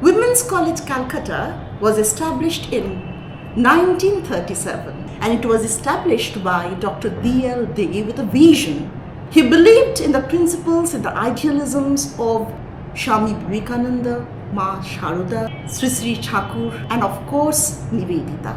Women's College Calcutta was established in 1937, and it was established by Dr. D.L. Day with a vision. He believed in the principles and the idealisms of Swami Vivekananda, Ma Sharoda, Sri Sri Thakur, and of course Nivedita.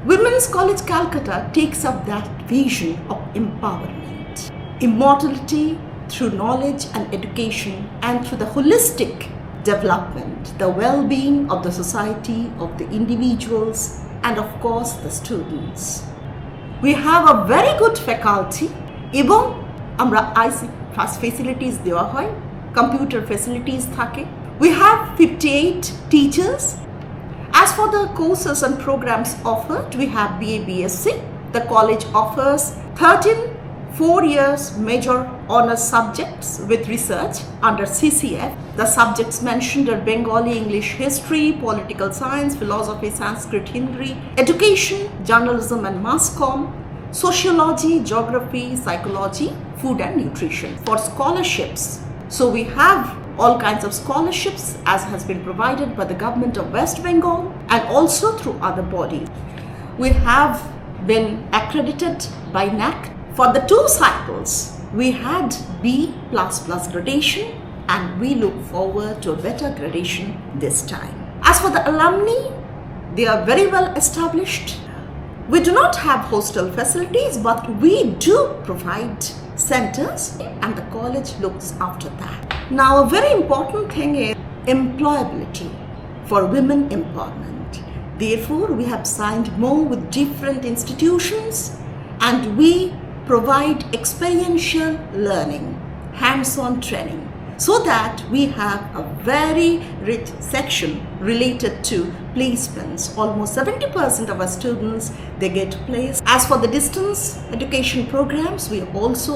Women's College Calcutta takes up that vision of empowerment, immortality through knowledge and education, and through the holistic development, the well-being of the society, of the individuals, and of course the students. We have a very good faculty এবং আমরা IC facilities দেওয়া হয়, computer facilities থাকে. We have 58 teachers. As for the courses and programs offered, we have BA BSc. The college offers 13 4 years major honors subjects with research under CCF. The subjects mentioned are Bengali, English, history, political science, philosophy, Sanskrit, Hindi, education, journalism and mass comm, sociology, geography, psychology, food and nutrition. For scholarships, so we have all kinds of scholarships as has been provided by the government of West Bengal and also through other bodies. We have been accredited by NAC. For the 2 cycles, we had B++ gradation, and we look forward to a better gradation this time. As for the alumni, they are very well established. We do not have hostel facilities, but we do provide centers, and the college looks after that. Now, a very important thing is employability for women empowerment. Therefore, we have signed more with different institutions, and we provide experiential learning, hands-on training, so that we have a very rich section related to placements. Almost 70% of our students, they get placed. As for the distance education programs, we also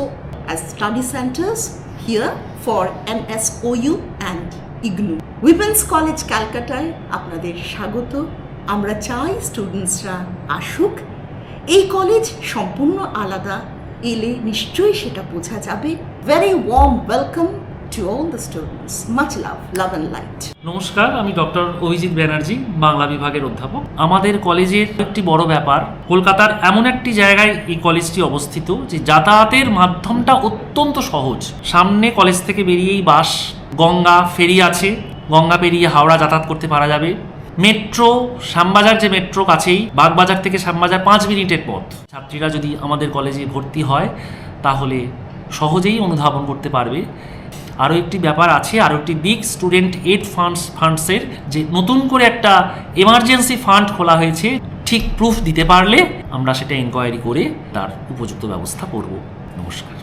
as study centers here for NSOU and IGNU. Women's College Calcutta আপনাদের স্বাগত। আমরা চাই স্টুডেন্টসরা আসুক। এই college সম্পূর্ণ আলাদা, এলে নিশ্চয়ই সেটা বোঝা যাবে। Very warm welcome to all the students. Much love, love and light. নমস্কার, আমি ডক্টর অভিজিৎ ব্যানার্জি, বাংলা বিভাগের অধ্যাপক। আমাদের কলেজের একটি বড় ব্যাপার, কলকাতার এমন একটি জায়গায় এই কলেজটি অবস্থিত যে যাতায়াতের মাধ্যমটা অত্যন্ত সহজ। সামনে কলেজ থেকে বেরিয়েই বাস, গঙ্গা ফেরি আছে, গঙ্গা পেরিয়ে হাওড়া যাতায়াত করতে পারা যাবে। মেট্রো, শ্যামবাজার যে মেট্রো কাছেই, বাগবাজার থেকে শ্যামবাজার 5 মিনিটের পথ। ছাত্রীরা যদি আমাদের কলেজে ভর্তি হয় তাহলে সহজেই অনুধাবন করতে পারবে। আরও একটি ব্যাপার আছে, আরও একটি দিক, স্টুডেন্ট এড ফান্ডসের যে নতুন করে একটা এমার্জেন্সি ফান্ড খোলা হয়েছে, ঠিক প্রুফ দিতে পারলে আমরা সেটা এনকোয়ারি করে তার উপযুক্ত ব্যবস্থা করব। নমস্কার।